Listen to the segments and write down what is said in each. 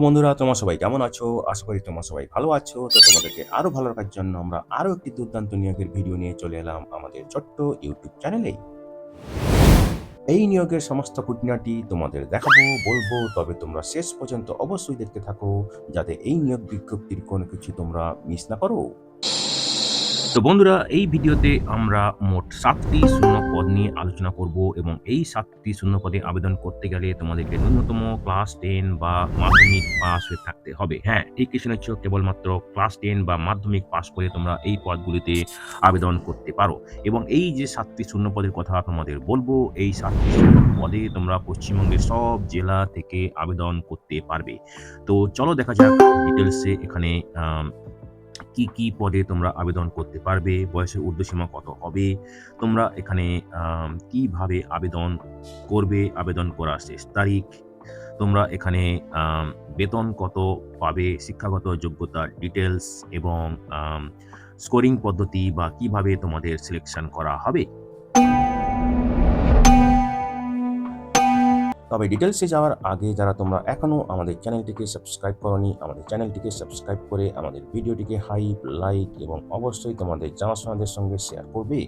বন্ধুরা, তোমরা সবাই কেমন আছো? আশা করি তোমরা সবাই ভালো আছো। তো তোমাদেরকে আরো ভালো রাখার জন্য আমরা আরো একটি দুর্দান্ত নিয়োগের ভিডিও নিয়ে চলে এলাম আমাদের ছোট্ট ইউটিউব চ্যানেলেই। এই নিয়োগের সমস্ত খুঁটিনাটি তোমাদের দেখাবো, বলবো, তবে তোমরা শেষ পর্যন্ত অবশ্যই দেখতে থাকো যাতে এই নিয়োগ বিজ্ঞপ্তির কোনো কিছু তোমরা মিস না করো। তো বন্ধুরা, এই ভিডিওতে আমরা মোট ৭টি শূন্য পদ নিয়ে আলোচনা করব এবং এই ৭টি শূন্য পদে আবেদন করতে গেলে তোমাদেরকে ন্যূনতম ক্লাস 10 বা মাধ্যমিক পাস হয়ে থাকতে হবে। হ্যাঁ, ঠিকই শুনেছ, কেবলমাত্র ক্লাস 10 বা মাধ্যমিক পাস করে তোমরা এই পদগুলিতে আবেদন করতে পারো। এবং এই যে ৭টি শূন্য পদের কথা তোমাদের বলবো, এই ৭টি শূন্য পদে তোমরা পশ্চিমবঙ্গের সব জেলা থেকে আবেদন করতে পারবে। তো চলো দেখা যাক ডিটেলসে এখানে কি কি পদে তোমরা আবেদন করতে পারবে, বয়সের ঊর্ধ্বসীমা কত হবে, তোমরা এখানে কিভাবে আবেদন করবে, আবেদন করার শেষ তারিখ, তোমরা এখানে বেতন কত পাবে, শিক্ষাগত যোগ্যতার ডিটেলস এবং স্কোরিং পদ্ধতি বা কিভাবে তোমাদের সিলেকশন করা হবে। তবে ডিটেলসে যাওয়ার আগে যারা তোমরা এখনও আমাদের চ্যানেলটিকে সাবস্ক্রাইব করোনি, আমাদের চ্যানেলটিকে সাবস্ক্রাইব করে আমাদের ভিডিওটিকে হাইপ, লাইক এবং অবশ্যই তোমাদের জানাশোনাদের সঙ্গে শেয়ার করবে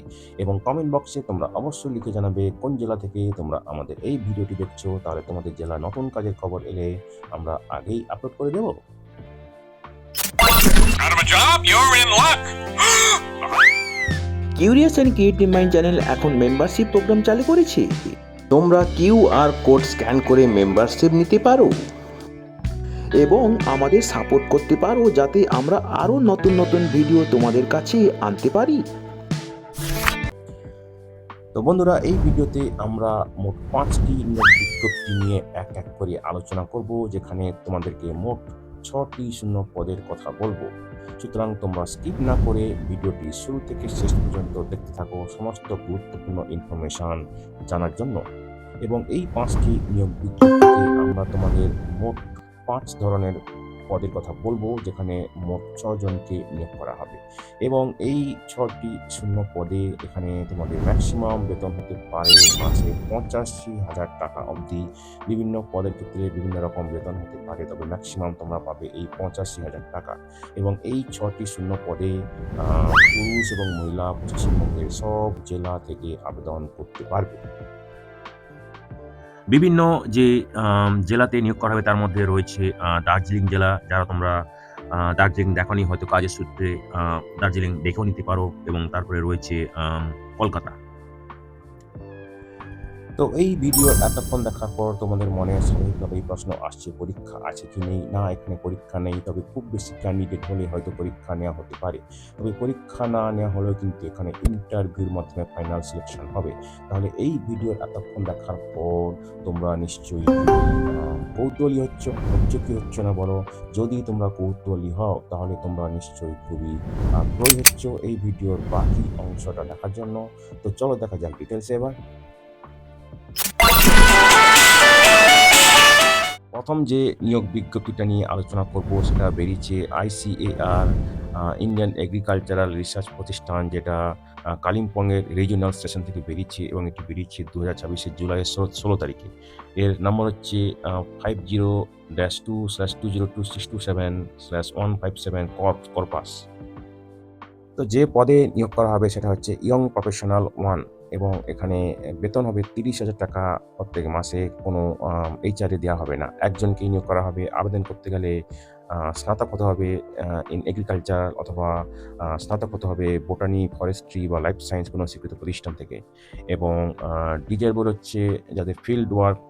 এবং কমেন্ট বক্সে তোমরা অবশ্যই লিখে জানাবে কোন জেলা থেকে তোমরা আমাদের এই ভিডিওটি দেখছো। তাহলে তোমাদের জেলা নতুন কাজের খবর এলে আমরা আগেই আপলোড করে দেব। Curious and creative mind channel এখন মেম্বারশিপ প্রোগ্রাম চালু করেছে। তোমরা কিউআর কোড স্ক্যান করে মেম্বারশিপ নিতে পারো এবং আমাদের সাপোর্ট করতে পারো যাতে আমরা আরও নতুন নতুন ভিডিও তোমাদের কাছে আনতে পারি। তো বন্ধুরা, এই ভিডিওতে আমরা মোট 5টি নিয়োগ বিজ্ঞপ্তি নিয়ে এক এক করে আলোচনা করব, যেখানে তোমাদেরকে মোট 6টি শূন্য পদের কথা বলবো। সুতরাং তোমরা স্কিপ না করে ভিডিওটি শুরু থেকে শেষ পর্যন্ত দেখতে থাকো সমস্ত গুরুত্বপূর্ণ ইনফরমেশন জানার জন্য। এবং এই 5টি নিয়োগ বিজ্ঞপ্তিতে আমরা তোমাদের মোট 5 ধরনের পদের কথা বলবো, যেখানে মোট 6 জনকে নিয়োগ করা হবে। এবং এই 6টি শূন্য পদে এখানে তোমাদের ম্যাক্সিমাম বেতন হতে পারে মাসে 85,000 টাকা অবধি। বিভিন্ন পদের ক্ষেত্রে বিভিন্ন রকম বেতন হতে পারে, তবে ম্যাক্সিমাম তোমরা পাবে এই 85,000 টাকা। এবং এই 6টি শূন্য পদে পুরুষ এবং মহিলা পশ্চিমবঙ্গের সব জেলা থেকে আবেদন করতে পারবে। বিভিন্ন যে জেলাতে নিয়োগ করা হবে তার মধ্যে রয়েছে দার্জিলিং জেলা, যারা তোমরা দার্জিলিং দেখোনি হয়তো কাজের সূত্রে দার্জিলিং দেখেও নিতে পারো। এবং তারপরে রয়েছে কলকাতা। তো এই ভিডিও এতক্ষণ দেখার পর তোমাদের মনে স্বাভাবিকভাবে এই প্রশ্ন আসছে, পরীক্ষা আছে কি নেই? না, এখানে পরীক্ষা নেই, তবে খুব বেশি ক্যান্ডিডেট হলে হয়তো পরীক্ষা নেওয়া হতে পারে। তবে পরীক্ষা না নেওয়া হলেও কিন্তু এখানে ইন্টারভিউর মাধ্যমে ফাইনাল সিলেকশন হবে। তাহলে এই ভিডিও এতক্ষণ দেখার পর তোমরা নিশ্চয়ই কৌতূহলী হচ্ছে কি হচ্ছে না বলো? যদি তোমরা কৌতূহলী হও তাহলে তোমরা নিশ্চয়ই খুবই আগ্রহী হচ্ছ এই ভিডিওর বাকি অংশটা দেখার জন্য। তো চলো দেখা যাক ডিটেলসে এবার। প্রথম যে নিয়োগ বিজ্ঞপ্তিটা নিয়ে আলোচনা করব সেটা বেরিয়েছে ICAR, ইন্ডিয়ান এগ্রিকালচারাল রিসার্চ প্রতিষ্ঠান, যেটা কালিম্পংয়ের রিজিওনাল স্টেশন থেকে বেরিয়েছে এবং এটি বেরিয়েছে 2026 জুলাইয়ের 16 তারিখে। এর নম্বর হচ্ছে 50-2/202627/157 কর্পাস। তো যে পদে নিয়োগ করা হবে সেটা হচ্ছে ইয়ং প্রফেশনাল 1 এবং এখানে বেতন হবে 30,000 টাকা প্রত্যেক মাসে। কোনো এইচআরএ দেওয়া হবে না, একজনকেই নিয়োগ করা হবে। আবেদন করতে গেলে স্নাতক হতে হবে ইন এগ্রিকালচার, অথবা স্নাতক হতে হবে বোটানি, ফরেস্ট্রি বা লাইফ সায়েন্স কোনো স্বীকৃত প্রতিষ্ঠান থেকে। এবং ডিজায়ারেবল হচ্ছে যাদের ফিল্ড ওয়ার্ক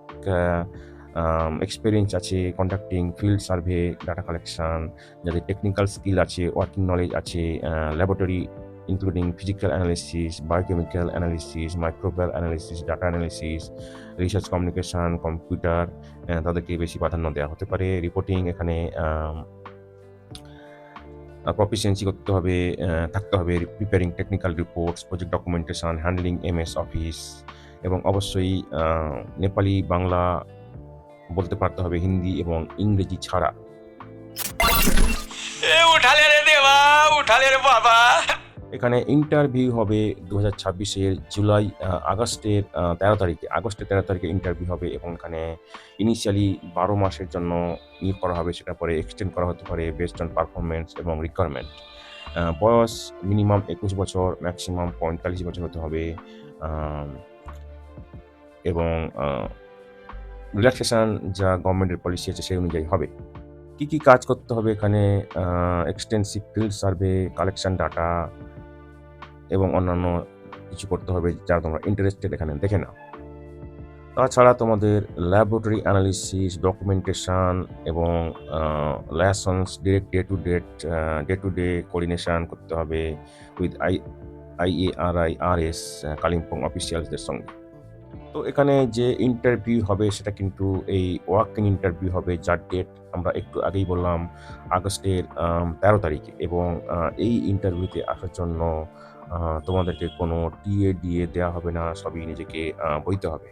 এক্সপিরিয়েন্স আছে, conducting field survey, data collection, যাদের টেকনিক্যাল স্কিল আছে, ওয়ার্কিং নলেজ আছে, laboratory including physical analysis, biochemical analysis, microbial analysis, data analysis, research communication, computer, তাদেরকে বেশি প্রাধান্য দেওয়া হতে পারে। রিপোর্টিং এখানে প্রফিসিয়েন্সি থাকতে হবে preparing technical reports, project documentation, handling MS office, এবং অবশ্যই নেপালি, বাংলা বলতে পারতে হবে, হিন্দি এবং ইংরেজি ছাড়া। উঠালে রে দেবা, উঠালে রে বাবা। এখানে ইন্টারভিউ হবে 2026-এর আগস্টের 13 তারিখে ইন্টারভিউ হবে এবং এখানে ইনিশিয়ালি 12 মাসের জন্য নিয়োগ করা হবে, সেটা পরে এক্সটেন্ড করা হতে পারে বেসড অন পারফরম্যান্স এবং রিকোয়ারমেন্ট। বয়স মিনিমাম 21 বছর, ম্যাক্সিমাম 45 বছর হতে হবে। আম এবং রিল্যাক্সেশন যা গভর্নমেন্টের পলিসি আছে সেই অনুযায়ী হবে। কি কাজ করতে হবে এখানে? Extensive field survey, collection data এবং অন্যান্য কিছু করতে হবে, যারা তোমরা ইন্টারেস্টেড এখানে দেখে নাও। তাছাড়া তোমাদের ল্যাবরেটরি অ্যানালিসিস, ডকুমেন্টেশন এবং lessons direct day to day coordination করতে হবে উইথ IARIRS কালিম্পং অফিসিয়ালসদের সঙ্গে। তো এখানে যে ইন্টারভিউ হবে সেটা কিন্তু এই ওয়াক ইন ইন্টারভিউ হবে, যার ডেট আমরা একটু আগেই বললাম আগস্টের 13 তারিখে। এবং এই ইন্টারভিউতে আসার জন্য তোমাদেরকে কোনো টিএ দেওয়া হবে না, সবই নিজেকে বইতে হবে।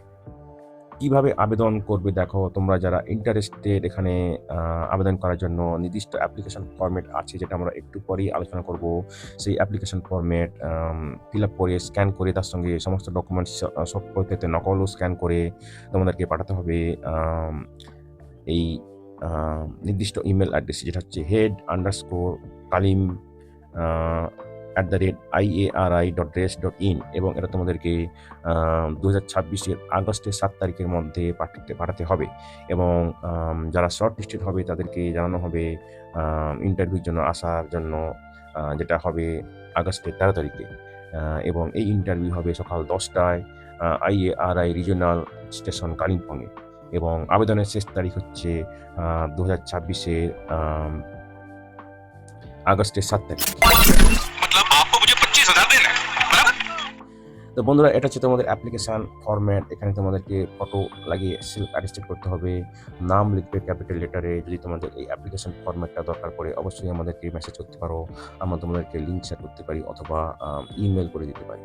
কিভাবে আবেদন করবে দেখো, তোমরা যারা ইন্টারেস্টেড এখানে আবেদন করার জন্য নির্দিষ্ট অ্যাপ্লিকেশন ফরম্যাট আছে, যেটা আমরা একটু পরেই আলোচনা করব। সেই অ্যাপ্লিকেশন ফরম্যাট ফিল আপ করে স্ক্যান করে তার সঙ্গে সমস্ত ডকুমেন্টস সফট কপিতে নকলও স্ক্যান করে তোমাদেরকে পাঠাতে হবে এই নির্দিষ্ট ইমেল অ্যাড্রেসে, যেটা হচ্ছে head_kalim @iari.res.in, এবং এটা তোমাদেরকে 2026-এর আগস্টের 7 তারিখের মধ্যে পাঠাতে হবে। এবং যারা শর্ট লিস্টেড হবে তাদেরকে জানানো হবে ইন্টারভিউর জন্য আসার জন্য, যেটা হবে আগস্টের 13 তারিখে। এবং এই ইন্টারভিউ হবে সকাল 10টায় IARI রিজিওনাল স্টেশন কালিম্পংয়ে। এবং আবেদনের শেষ তারিখ হচ্ছে 2026-এর আগস্টের 7 তারিখ। তো বন্ধুরা, এটা হচ্ছে তোমাদের অ্যাপ্লিকেশান ফরম্যাট। এখানে তোমাদেরকে ফটো লাগিয়ে সেলফ অ্যাটেস্টেড করতে হবে, নাম লিখবে ক্যাপিটাল লেটারে। যদি তোমাদের এই অ্যাপ্লিকেশান ফরম্যাটটা দরকার পড়ে অবশ্যই আমাদেরকে মেসেজ করতে পারো, আমরা তোমাদেরকে লিঙ্ক শেয়ার করতে পারি অথবা ইমেল করে দিতে পারি।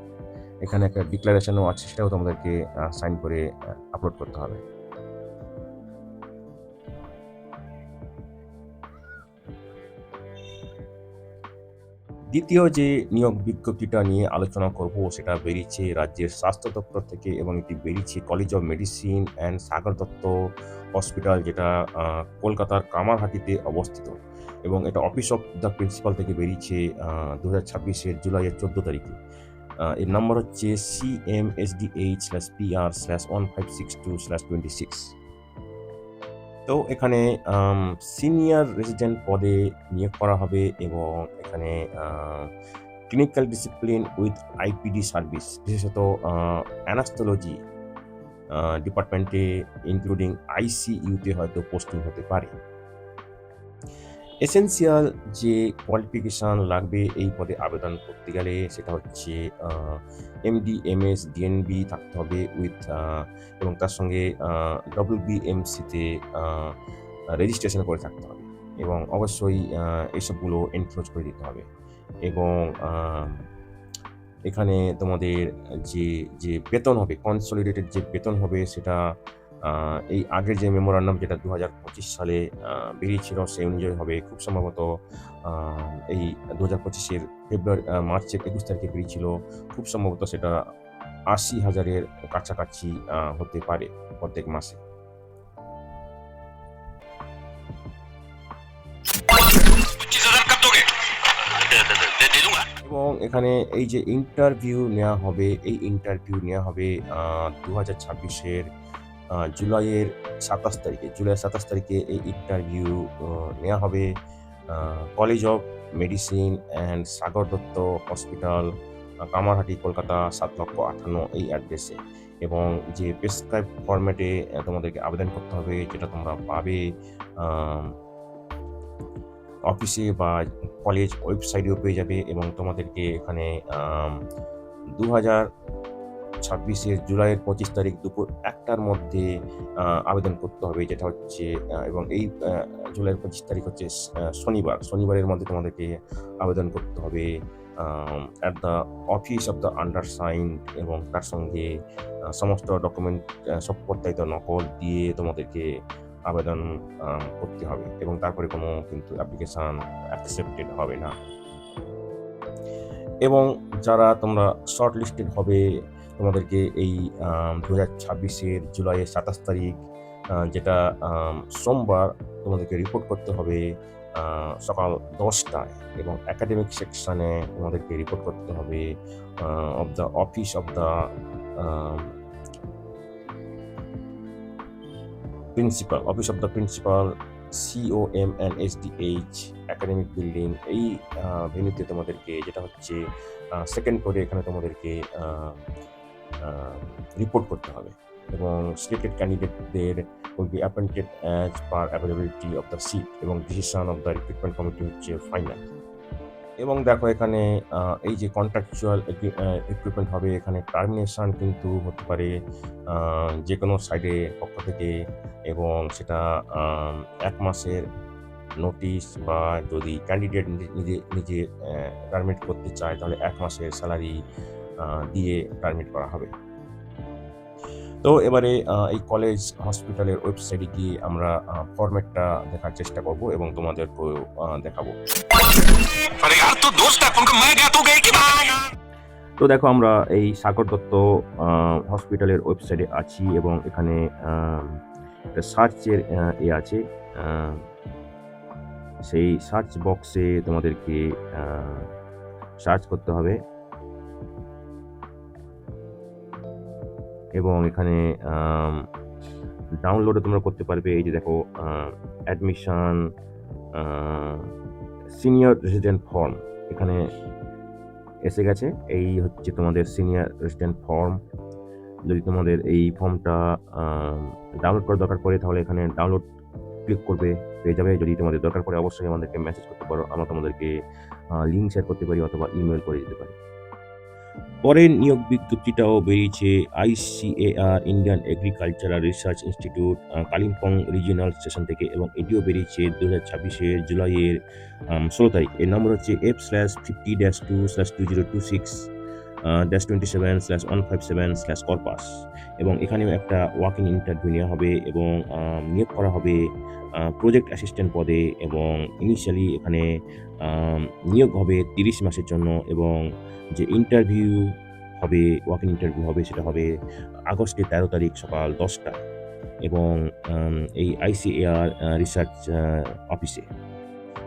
এখানে একটা ডিক্লারেশনও আছে, সেটাও তোমাদেরকে সাইন করে আপলোড করতে হবে। দ্বিতীয় যে নিয়োগ বিজ্ঞপ্তিটা নিয়ে আলোচনা করব সেটা বেরিয়েছে রাজ্যের স্বাস্থ্য দপ্তর থেকে, এবং এটি বেরিয়েছে college of medicine and Sagar Dutta hospital, যেটা কলকাতার কামারহাটিতে অবস্থিত। এবং এটা অফিস অফ দ্য প্রিন্সিপাল থেকে বেরিয়েছে 2026-এর জুলাইয়ের 14 তারিখে। এর নম্বর হচ্ছে CMSDH/PR/1562/26। তো এখানে সিনিয়র রেসিডেন্ট পদে নিয়োগ করা হবে, এবং এখানে clinical discipline with IPD service, বিশেষত অ্যানাস্থোলজি ডিপার্টমেন্টে ইনক্লুডিং ICUতে হয়তো পোস্টিং হতে পারে। এসেনশিয়াল যে কোয়ালিফিকেশান লাগবে এই পদে আবেদন করতে গেলে সেটা হচ্ছে MD MS DNB থাকতে হবে উইথ, এবং তার সঙ্গে WBMCতে রেজিস্ট্রেশন করে থাকতে হবে, এবং অবশ্যই এসবগুলো এনক্লোজ করে দিতে হবে। এবং এখানে তোমাদের যে বেতন হবে, কনসলিডেটেড যে বেতন হবে, সেটা এই আগের যে মেমোরান্ডাম যেটা 2025 সালে বেরিয়েছিল সেই অনুযায়ী হবে। খুব সম্ভবত এই 2025-এর মার্চের 21 তারিখে বেরিয়েছিল। খুব সম্ভবত সেটা 80,000-এর কাছাকাছি হতে পারে প্রত্যেক মাসে। এবং এখানে এই যে ইন্টারভিউ নেওয়া হবে, এই ইন্টারভিউ নেওয়া হবে 2026-এর জুলাইয়ের 27 তারিখে। জুলাইয়ের 27 তারিখে এই ইন্টারভিউ নেওয়া হবে college of medicine and Sagar Dutta hospital, Kamarhati, Kolkata 7,58,000 এই অ্যাড্রেসে। এবং যে প্রেসক্রাইব ফরম্যাটে তোমাদেরকে আবেদন করতে হবে, যেটা তোমরা পাবে অফিসে বা কলেজ ওয়েবসাইটেও পেয়ে যাবে। এবং তোমাদেরকে এখানে 2026-এর জুলাইয়ের 25 তারিখ দুপুর 1টার মধ্যে আবেদন করতে হবে, যেটা হচ্ছে এবং এই জুলাইয়ের 25 তারিখ হচ্ছে শনিবারের মধ্যে তোমাদেরকে আবেদন করতে হবে at the office of the undersigned, এবং তার সঙ্গে সমস্ত ডকুমেন্ট সব প্রত্যায়িত নকল দিয়ে তোমাদেরকে আবেদন করতে হবে, এবং তারপরে কোনো কিন্তু অ্যাপ্লিকেশান অ্যাকসেপ্টেড হবে না। এবং যারা তোমরা শর্ট লিস্টেড হবে তোমাদেরকে এই 2026-এর জুলাইয়ের 27 তারিখ যেটা সোমবার তোমাদেরকে রিপোর্ট করতে হবে সকাল 10টায়, এবং একাডেমিক সেকশানে তোমাদেরকে রিপোর্ট করতে হবে office of the principal COMNSDH academic building, এই ভেন্যুতে তোমাদেরকে, যেটা হচ্ছে সেকেন্ড ফ্লোরে, এখানে তোমাদেরকে রিপোর্ট করতে হবে। এবং সিলেক্টেড ক্যান্ডিডেটদের will be appointed as per availability of the seat, এবং decision of the recruitment committee হচ্ছে ফাইনাল। এবং দেখো এখানে এই যে কন্ট্রাকচুয়াল রিক্রুটমেন্ট হবে, এখানে টার্মিনেশন কিন্তু হতে পারে যে কোনো সাইডের পক্ষ থেকে, এবং সেটা 1 মাসের নোটিশ, বা যদি ক্যান্ডিডেট নিজে টার্মিনেট করতে চায় তাহলে 1 মাসের স্যালারি দিয়ে টার্মিনেট করা হবে। তো এবারে এই কলেজ হসপিটালের ওয়েবসাইটে গিয়ে আমরা ফরম্যাটটা দেখার চেষ্টা করব এবং তোমাদেরকেও দেখাবো। তো দেখো আমরা এই সাগর দত্ত হসপিটালের ওয়েবসাইটে আছি, এবং এখানে একটা সার্চের আছে, সেই সার্চ বক্সে তোমাদেরকে সার্চ করতে হবে, এবং এখানে ডাউনলোডও তোমরা করতে পারবে। এই যে দেখো অ্যাডমিশন সিনিয়র রেসিডেন্ট ফর্ম এখানে এসে গেছে। এই হচ্ছে তোমাদের সিনিয়র রেসিডেন্ট ফর্ম। যদি তোমাদের এই ফর্মটা ডাউনলোড করার দরকার পড়ে তাহলে এখানে ডাউনলোড ক্লিক করবে, পেয়ে যাবে। যদি তোমাদের দরকার পড়ে অবশ্যই আমাদেরকে মেসেজ করতে পারো, আমরা তোমাদেরকে লিঙ্ক শেয়ার করতে পারি অথবা ইমেল করে দিতে পারি। পরের নিয়োগ বিজ্ঞপ্তিটাও বেরিয়েছে ICAR Indian agricultural research institute Kalimpong regional station থেকে, এবং এটিও বেরিয়েছে 2026-এর জুলাইয়ের 16 তারিখ। এর নম্বর হচ্ছে F/50-2/2026-27/157/Corpus, এবং এখানেও একটা ওয়াক ইন ইন্টারভিউ নেওয়া হবে, এবং নিয়োগ করা হবে প্রজেক্ট অ্যাসিস্ট্যান্ট পদে, এবং ইনিশিয়ালি এখানে নিয়োগ হবে 30 মাসের জন্য, এবং যে ইন্টারভিউ হবে, ওয়াক ইন ইন্টারভিউ হবে, সেটা হবে আগস্টের 13 তারিখ সকাল 10টায়, এবং এই ICAR রিসার্চ অফিসে।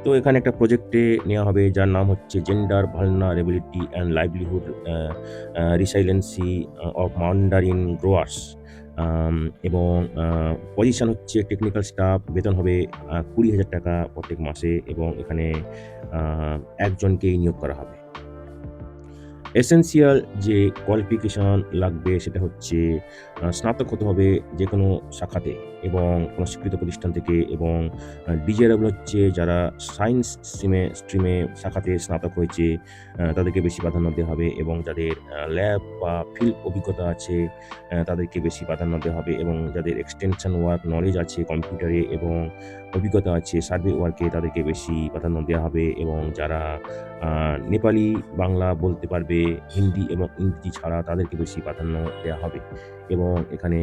তো এখানে একটা প্রজেক্টে নেওয়া হবে যার নাম হচ্ছে gender vulnerability and livelihood resiliency of mandarin growers, এবং পজিশন হচ্ছে টেকনিক্যাল স্টাফ। বেতন হবে 20,000 টাকা প্রত্যেক মাসে, এবং এখানে একজনকেই নিয়োগ করা হবে। এসেনশিয়াল যে কোয়ালিফিকেশন লাগবে সেটা হচ্ছে স্নাতক হতে হবে যে কোনো শাখাতে এবং কোনো স্বীকৃত প্রতিষ্ঠান থেকে, এবং ডিজায়ারেবল হচ্ছে যারা সায়েন্স স্ট্রিমে শাখাতে স্নাতক হয়েছে তাদেরকে বেশি প্রাধান্য দেওয়া হবে, এবং যাদের ল্যাব বা ফিল্ড অভিজ্ঞতা আছে তাদেরকে বেশি প্রাধান্য দেওয়া হবে, এবং যাদের এক্সটেনশন ওয়ার্ক নলেজ আছে কম্পিউটারে এবং অভিজ্ঞতা আছে সার্ভে ওয়ার্কে তাদেরকে বেশি প্রাধান্য দেওয়া হবে, এবং যারা নেপালি বাংলা বলতে পারবে, হিন্দি এবং ইংরেজি ছাড়া তাদেরকে বেশি প্রাধান্য দেওয়া হবে। এবং এখানে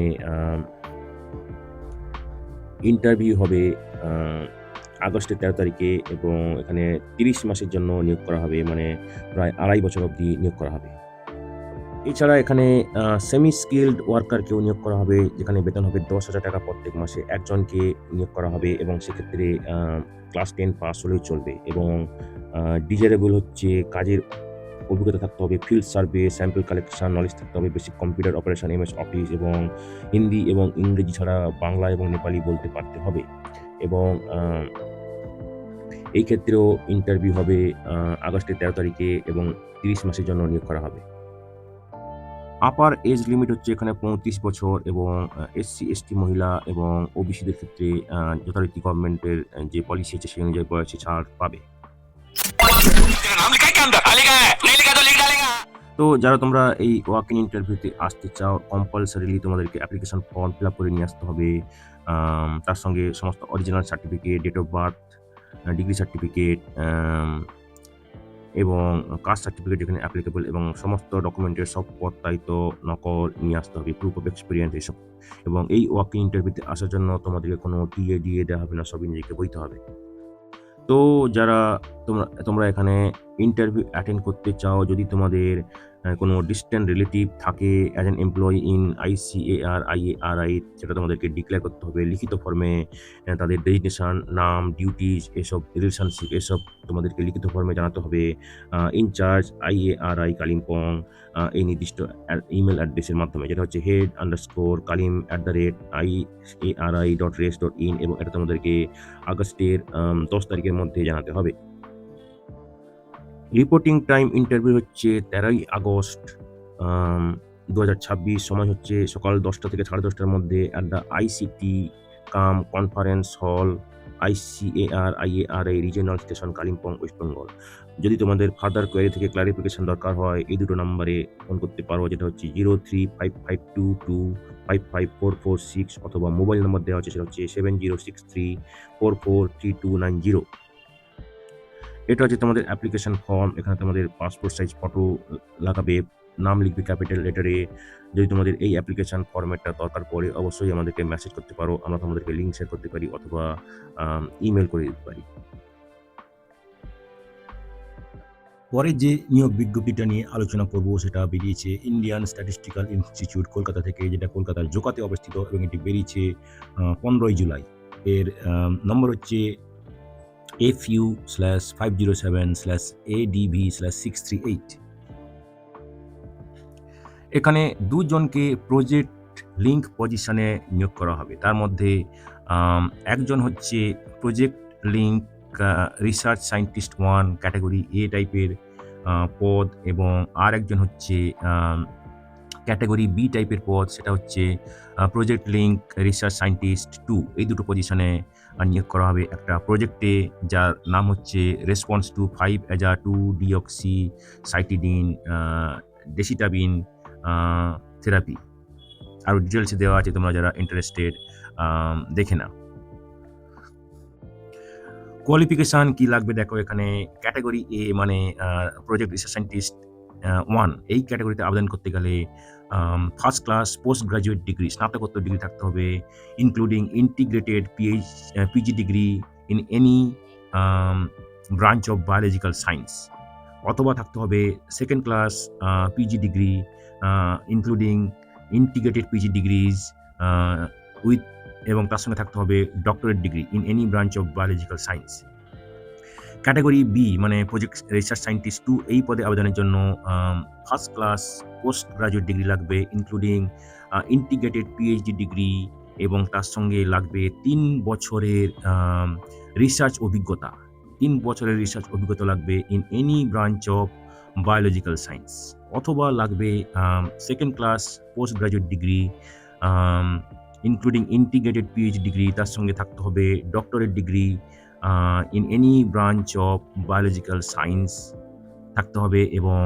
ইন্টারভিউ হবে আগস্টের 13 তারিখে, এবং এখানে 30 মাসের জন্য নিয়োগ করা হবে, মানে প্রায় 2.5 বছর অবধি নিয়োগ করা হবে। এছাড়া এখানে সেমি স্কিল্ড ওয়ার্কারকেও নিয়োগ করা হবে, যেখানে বেতন হবে 10,000 টাকা প্রত্যেক মাসে, একজনকে নিয়োগ করা হবে, এবং সেক্ষেত্রে ক্লাস 10 পাস হলেই চলবে, এবং ডিজায়ারেবল হচ্ছে কাজের অভিজ্ঞতা থাকতে হবে, field survey, sample collection knowledge থাকতে হবে, basic computer operation, MS office, এবং হিন্দি এবং ইংরেজি ছাড়া বাংলা এবং নেপালি বলতে পারতে হবে। এবং এই ক্ষেত্রেও ইন্টারভিউ হবে আগস্টের 13 তারিখে, এবং 30 মাসের জন্য নিয়োগ করা হবে। আপার এজ লিমিট হচ্ছে এখানে 35 বছর, এবং SC ST মহিলা এবং OBCদের ক্ষেত্রে যথারীতি গভর্নমেন্টের যে পলিসি আছে সেই অনুযায়ী বয়সে ছাড় পাবে। তো যারা তোমরা এই ওয়াক ইন ইন্টারভিউতে আসতে চাও, কম্পালসারিলি তোমাদেরকে অ্যাপ্লিকেশন ফর্ম ফিল আপ করে নিয়ে আসতে হবে, তার সঙ্গে সমস্ত original certificate, date of birth, degree certificate, এবং কাস্ট সার্টিফিকেট যেখানে অ্যাপ্লিকেবল, এবং সমস্ত ডকুমেন্টের সব প্রত্যায়িত নকল নিয়ে আসতে হবে, প্রুফ অফ এক্সপিরিয়েন্স এসব। এবং এই ওয়াক ইন ইন্টারভিউতে আসার জন্য তোমাদেরকে কোনো TA দিয়ে দেওয়া হবে না, সব নিজেকে বইতে হবে। তো যারা তোমরা এখানে ইন্টারভিউ অ্যাটেন্ড করতে চাও, যদি তোমাদের কোনো ডিস্ট্যান্ট রিলেটিভ থাকে as an employee in ICAR, সেটা তোমাদেরকে ডিক্লেয়ার করতে হবে লিখিত ফর্মে। তাদের ডেজিগনেশন, নাম, ডিউটিজ, এসব রিলেশনশিপ এসব তোমাদেরকে লিখিত ফর্মে জানাতে হবে। ইনচার্জ IARI কালিম্পং এই নির্দিষ্ট ইমেল অ্যাড্রেসের মাধ্যমে, যেটা হচ্ছে head_kalim@iari.res.in, এবং এটা তোমাদেরকে আগস্টের 10 তারিখের মধ্যে জানাতে হবে। রিপোর্টিং টাইম ইন্টারভিউ হচ্ছে 13ই আগস্ট 2026। সময় হচ্ছে সকাল 10টা থেকে 10:30টার মধ্যে at the ICT cum conference hall, ICAR/IARI regional station, Kalimpong, West Bengal. যদি তোমাদের ফার্দার কোয়েরি থেকে ক্লারিফিকেশন দরকার হয়, এই দুটো নাম্বারে ফোন করতে পারো, যেটা হচ্ছে 035522554446, অথবা মোবাইল নাম্বার দেওয়া হচ্ছে, সেটা হচ্ছে 7063443290। এটা হচ্ছে তোমাদের অ্যাপ্লিকেশন ফর্ম। এখানে তোমাদের পাসপোর্ট সাইজ ফটো লাগাবে, নাম লিখবে ক্যাপিটাল লেটারে। যদি তোমাদের এই অ্যাপ্লিকেশন ফর্মেটটা দরকার পড়ে, অবশ্যই আমাদেরকে মেসেজ করতে পারো, আমরা তোমাদেরকে লিঙ্ক শেয়ার করতে পারি অথবা ইমেল করে দিতে পারি। পরে যে নিয়োগ বিজ্ঞপ্তিটা নিয়ে আলোচনা করব, সেটা বেরিয়েছে ইন্ডিয়ান স্ট্যাটিস্টিক্যাল ইনস্টিটিউট কলকাতা থেকে, যেটা কলকাতার জোকাতে অবস্থিত, এবং এটি বেরিয়েছে 15ই জুলাই। এর নম্বর হচ্ছে FU/507/ADV/638। এখানে দুজনকে প্রজেক্ট লিঙ্ক পজিশনে নিয়োগ করা হবে। তার মধ্যে একজন হচ্ছে project link research scientist 1 category A টাইপের পদ, এবং আর একজন হচ্ছে ক্যাটাগরি B টাইপের পদ, সেটা হচ্ছে প্রজেক্ট লিঙ্ক রিসার্চ সায়েন্টিস্ট 2। এই দুটো পজিশনে নিয়োগ করা হবে একটা প্রজেক্টে, যার নাম হচ্ছে রেসপন্স টু 5-2-ডিঅক্সিসাইটিডিন ডেসিটাবিন থেরাপি। আরও ডিটেলসে দেওয়া আছে, তোমরা যারা ইন্টারেস্টেড দেখে নাও। কোয়ালিফিকেশান কি লাগবে দেখো এখানে। ক্যাটাগরি A মানে প্রজেক্ট রিসার্চ সায়েন্টিস্ট 1, এই ক্যাটাগরিতে আবেদন করতে গেলে first class post graduate degree, স্নাতকোত্তর ডিগ্রি থাকতে হবে, including integrated PG degree in any branch of biological science, অথবা থাকতে হবে second class PG degree including integrated PG degrees with, এবং তার সঙ্গে থাকতে হবে doctorate degree in any branch of biological science. Category B মানে প্রজেক্ট রিসার্চ সায়েন্টিস্ট 2, এই পদে আবেদনের জন্য first class post graduate degree লাগবে, ইনক্লুডিং ইন্টিগ্রেটেড PhD ডিগ্রি, এবং তার সঙ্গে লাগবে 3 বছরের রিসার্চ অভিজ্ঞতা। 3 বছরের রিসার্চ অভিজ্ঞতা লাগবে in any branch of biological science, অথবা লাগবে second class post graduate degree including integrated PhD degree, তার সঙ্গে থাকতে হবে doctorate degree in any branch of biological science থাকতে হবে। এবং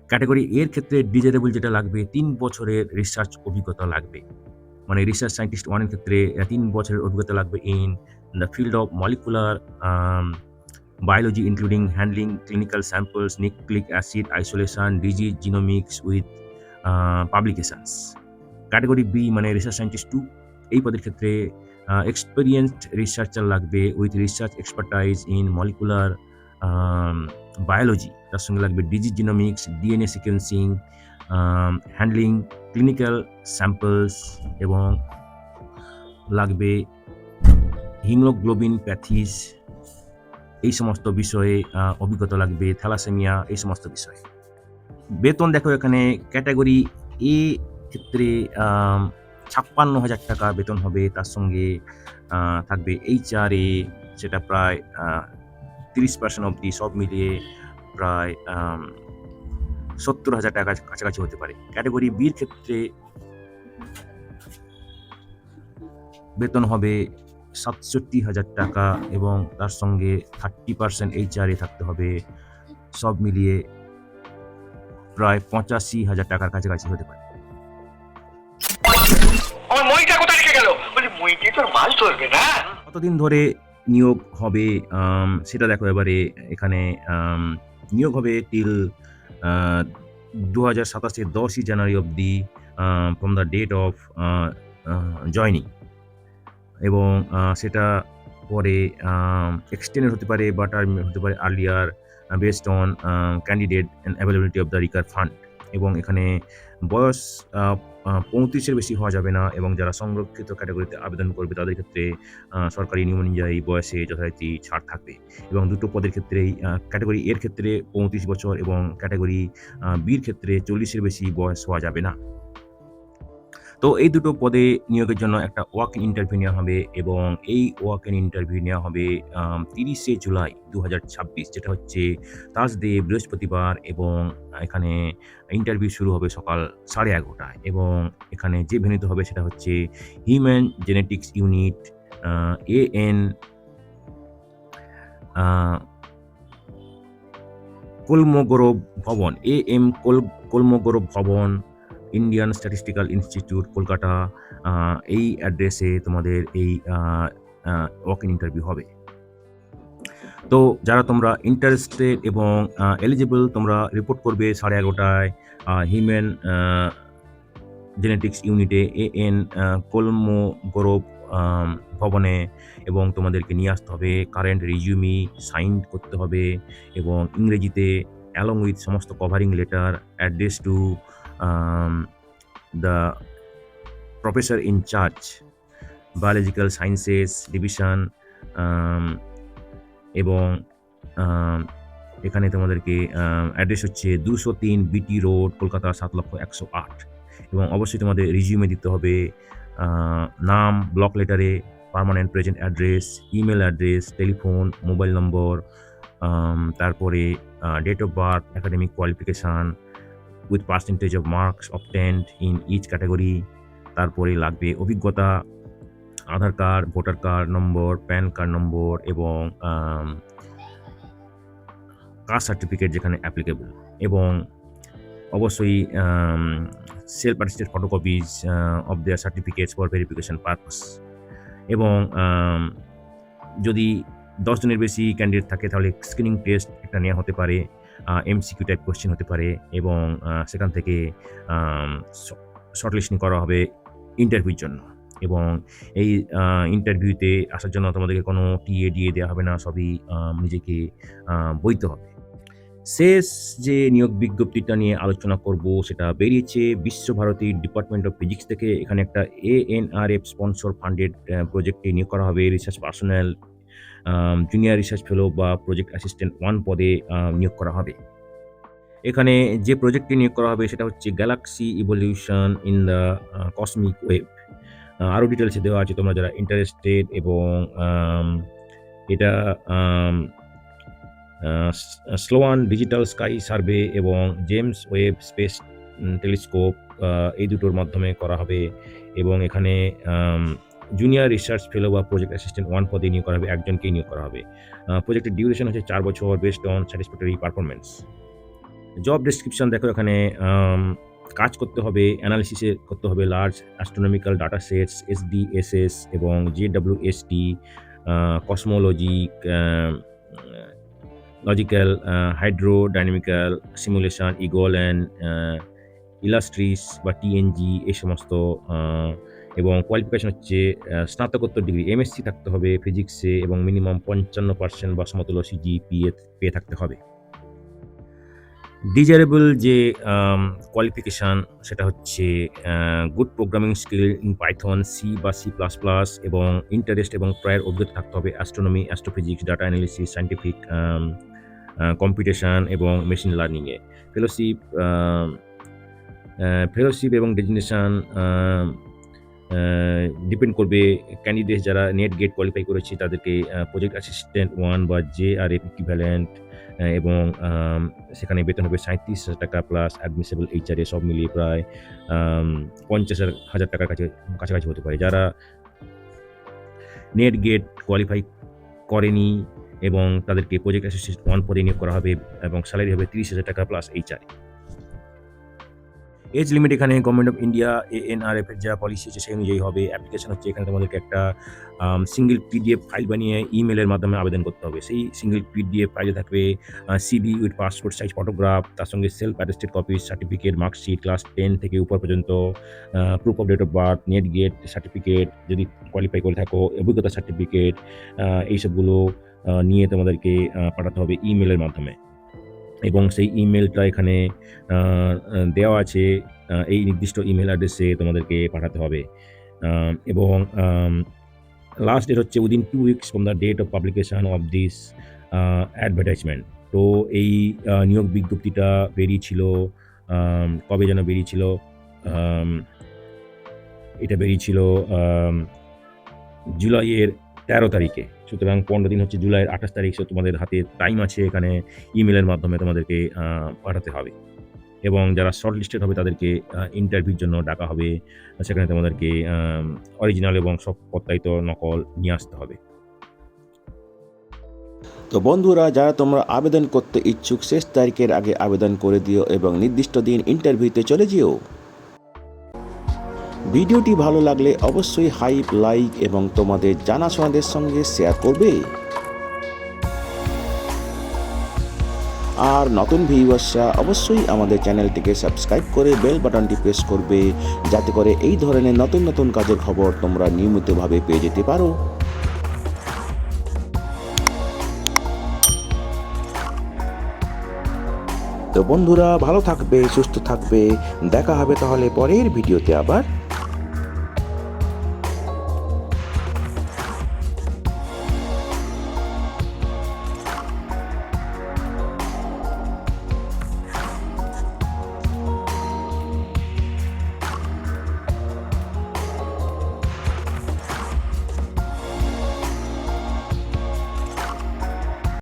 ক্যাটাগরি এর ক্ষেত্রে ডিজারেবল যেটা লাগবে, 3 বছরের রিসার্চ অভিজ্ঞতা লাগবে। মানে রিসার্চ সায়েন্টিস্ট 1 এর ক্ষেত্রে 3 বছরের অভিজ্ঞতা লাগবে in the field of molecular biology including handling clinical samples, nucleic acid isolation, disease genomics with publications. Category B মানে রিসার্চ সায়েন্টিস্ট 2, এই পদের ক্ষেত্রে এক্সপেরিয়েন্সড রিসার্চার লাগবে with research expertise in molecular biology, তার সঙ্গে লাগবে disease genomics, DNA sequencing, handling clinical samples, এবং লাগবে হিমোগ্লোবিন প্যাথিস, এই সমস্ত বিষয়ে অভিজ্ঞতা লাগবে, থ্যালাসেমিয়া, এই সমস্ত বিষয়ে। বেতন দেখো এখানে ক্যাটাগরি A ক্ষেত্রে 56,000 টাকা বেতন হবে, তার সঙ্গে থাকবে HRA, সেটা প্রায় 30% অবধি, সব মিলিয়ে প্রায় 70,000 টাকার কাছাকাছি হতে পারে। ক্যাটাগরি B এর ক্ষেত্রে বেতন হবে 67,000 টাকা, এবং তার সঙ্গে 30% HRA থাকতে হবে, সব মিলিয়ে প্রায় 85,000 টাকার কাছাকাছি হতে পারে। কতদিন ধরে নিয়োগ হবে সেটা দেখো এবারে। এখানে নিয়োগ হবে টিল 2027 10ই জানুয়ারি অবধি from the date of joining, এবং সেটা পরে এক্সটেন্ডেড হতে পারে বা টার্ম হতে পারে earlier based on candidate and availability of the recur fund. এবং এখানে বয়স 35-এর বেশি হওয়া যাবে না, এবং যারা সংরক্ষিত ক্যাটাগরিতে আবেদন করবে তাদের ক্ষেত্রে সরকারি নিয়ম অনুযায়ী বয়সে যথারীতি ছাড় থাকবে। এবং দুটো পদের ক্ষেত্রেই ক্যাটাগরি এর ক্ষেত্রে 35 বছর এবং ক্যাটাগরি বির ক্ষেত্রে 40-এর বেশি বয়স হওয়া যাবে না। তো এই দুটো পদে নিয়োগের জন্য একটা ওয়াক ইন ইন্টারভিউ নেওয়া হবে, এবং এই ওয়াক ইন ইন্টারভিউ নেওয়া হবে 30শে জুলাই 2026, যেটা হচ্ছে থার্সডে, বৃহস্পতিবার। এবং এখানে ইন্টারভিউ শুরু হবে সকাল 11:30টায়, এবং এখানে যে ভেন্যুতে হবে সেটা হচ্ছে হিউম্যান জেনেটিক্স ইউনিট, AN কলমোগরব ভবন, AM কলমোগরব ভবন, ইন্ডিয়ান স্ট্যাটিস্টিক্যাল ইনস্টিটিউট, কলকাতা। এই অ্যাড্রেসে তোমাদের এই ওয়াক ইন ইন্টারভিউ হবে। তো যারা তোমরা ইন্টারেস্টেড এবং এলিজিবল, তোমরা রিপোর্ট করবে 11:30টায় হিউম্যান জেনেটিক্স ইউনিটে, AN কলমোগরব ভবনে। এবং তোমাদেরকে নিয়ে আসতে হবে কারেন্ট রিজিউমি, সাইন করতে হবে, এবং ইংরেজিতে অ্যালং উইথ সমস্ত covering letter, address to the professor in charge biological sciences division. এবং এখানে তোমাদেরকে অ্যাড্রেস হচ্ছে 203 BT রোড, কলকাতা 7,01,008। এবং অবশ্যই তোমাদের রিজিউমে দিতে হবে নাম ব্লক লেটারে, permanent present address, email address, telephone, mobile number, তারপরে date of birth, academic qualification with percentage of marks obtained in each category. তারপরে লাগবে অভিজ্ঞতা, Aadhaar card, voter card number, pan card number, এবং কাস্ট সার্টিফিকেট যেখানে applicable. এবং অবশ্যই self attested photocopies of their certificates for verification purpose. এবং যদি 10 জনের বেশি ক্যান্ডিডেট থাকে তাহলে স্ক্রিনিং টেস্ট একটা নেওয়া হতে পারে, MCQ টাইপ কোয়েশ্চেন হতে পারে, এবং সেখান থেকে শর্টলিস্টিং করা হবে ইন্টারভিউর জন্য। এবং এই ইন্টারভিউতে আসার জন্য তোমাদেরকে কোনো TA দেওয়া হবে না, সবই নিজেকে বইতে হবে। শেষ যে নিয়োগ বিজ্ঞপ্তিটা নিয়ে আলোচনা করব সেটা বেরিয়েছে বিশ্বভারতী ডিপার্টমেন্ট অফ ফিজিক্স থেকে। এখানে একটা ANRF স্পন্সর ফান্ডেড প্রজেক্টে নিয়োগ করা হবে research personal, junior research fellow বা প্রজেক্ট অ্যাসিস্ট্যান্ট 1 পদে নিয়োগ করা হবে। এখানে যে প্রজেক্টটি নিয়োগ করা হবে সেটা হচ্ছে Galaxy evolution in the cosmic web. আরও ডিটেলসে দেওয়া আছে, তোমরা যারা ইন্টারেস্টেড। এবং এটা স্লোয়ান ডিজিটাল স্কাই সার্ভে এবং জেমস ওয়েব স্পেস টেলিস্কোপ, এই দুটোর মাধ্যমে করা হবে। এবং এখানে জুনিয়র রিসার্চ ফেলো বা প্রজেক্ট অ্যাসিস্ট্যান্ট 1 পদে নিয়োগ করা হবে, একজনকেই নিয়োগ করা হবে। প্রজেক্টের ডিউরেশন হচ্ছে 4 বছর based on satisfactory performance. Job description দেখো, এখানে কাজ করতে হবে, অ্যানালিসিসে করতে হবে large astronomical data sets, SDSS এবং JWST, cosmology, logical, hydrodynamical simulation, EAGLE and Illustris বা TNG, এই সমস্ত। এবং কোয়ালিফিকেশন হচ্ছে স্নাতকোত্তর ডিগ্রি MSc থাকতে হবে ফিজিক্সে, এবং মিনিমাম 55% বা সমতুল্য CGPA পেয়ে থাকতে হবে। ডিজারেবল যে কোয়ালিফিকেশান সেটা হচ্ছে good programming skill in Python, C বা C++, এবং ইন্টারেস্ট এবং প্রায়ের অভিজ্ঞতা থাকতে হবে astronomy, astrophysics, data analysis, scientific computation এবং মেশিন লার্নিংয়ে। ফেলোশিপ এবং ডেজিগনেশন ডিপেন্ড করবে ক্যান্ডিডেট যারা নেট গেট কোয়ালিফাই করেছে তাদেরকে প্রজেক্ট অ্যাসিস্ট্যান্ট 1 বা JRF ইকুইভ্যালেন্ট, এবং সেখানে বেতন হবে 37,000 টাকা প্লাস অ্যাডমিসেবল HRA, সব মিলিয়ে প্রায় 50,000 টাকার কাছাকাছি হতে পারে। যারা নেট গেট কোয়ালিফাই করেনি এবং তাদেরকে প্রজেক্ট অ্যাসিস্ট্যান্ট 1 পদে নিয়োগ করা হবে, এবং স্যালারি হবে 30,000 টাকা প্লাস HRA। এজ লিমিট এখানে গভর্নমেন্ট অফ ইন্ডিয়া ANRF এর যা পলিসি আছে সেই অনুযায়ী হবে। অ্যাপ্লিকেশন হচ্ছে এখানে তোমাদেরকে একটা সিঙ্গেল PDF ফাইল বানিয়ে ইমেলের মাধ্যমে আবেদন করতে হবে। সেই সিঙ্গেল PDF ফাইলে থাকবে CV with passport size photograph, তার সঙ্গে self attested copy, certificate, marksheet, class 10 থেকে উপর পর্যন্ত, proof of date of birth, net gate certificate যদি কোয়ালিফাই করে থাকো, অভিজ্ঞতা সার্টিফিকেট, এইসবগুলো নিয়ে তোমাদেরকে পাঠাতে হবে ইমেলের মাধ্যমে। এবং সেই ইমেলটা এখানে দেওয়া আছে, এই নির্দিষ্ট ইমেল অ্যাড্রেসে তোমাদেরকে পাঠাতে হবে। এবং লাস্ট ডেট হচ্ছে within 2 weeks from the date of publication of this advertisement. তো এই নিয়োগ বিজ্ঞপ্তিটা বেরিয়েছিল, কবে যেন বেরিয়েছিল, এটা বেরিয়েছিল জুলাইয়ের 13 তারিখে। সুতরাং 15 দিন হচ্ছে জুলাইয়ের 28 তারিখ। সো তোমাদের হাতে টাইম আছে, এখানে ইমেলের মাধ্যমে তোমাদেরকে পাঠাতে হবে। এবং যারা শর্ট লিস্টেড হবে তাদেরকে ইন্টারভিউর জন্য ডাকা হবে। সেখানে তোমাদেরকে অরিজিনাল এবং সব প্রত্যায়িত নকল নিয়ে আসতে হবে। তো বন্ধুরা, যারা তোমরা আবেদন করতে ইচ্ছুক শেষ তারিখের আগে আবেদন করে দিও এবং নির্দিষ্ট দিন ইন্টারভিউতে চলে যেও। ভিডিওটি ভালো লাগলে অবশ্যই হাইপ, লাইক এবং তোমাদের জানাশোনাদের সঙ্গে শেয়ার করবে। আর নতুন ভিউয়ার্সরা অবশ্যই আমাদের চ্যানেলটিকে সাবস্ক্রাইব করে বেল বাটনটি প্রেস করবে, যাতে করে এই ধরনের নতুন নতুন কাজের খবর তোমরা নিয়মিতভাবে পেয়ে যেতে পারো। তো বন্ধুরা, ভালো থাকবে, সুস্থ থাকবে। দেখা হবে তাহলে পরের ভিডিওতে আবার।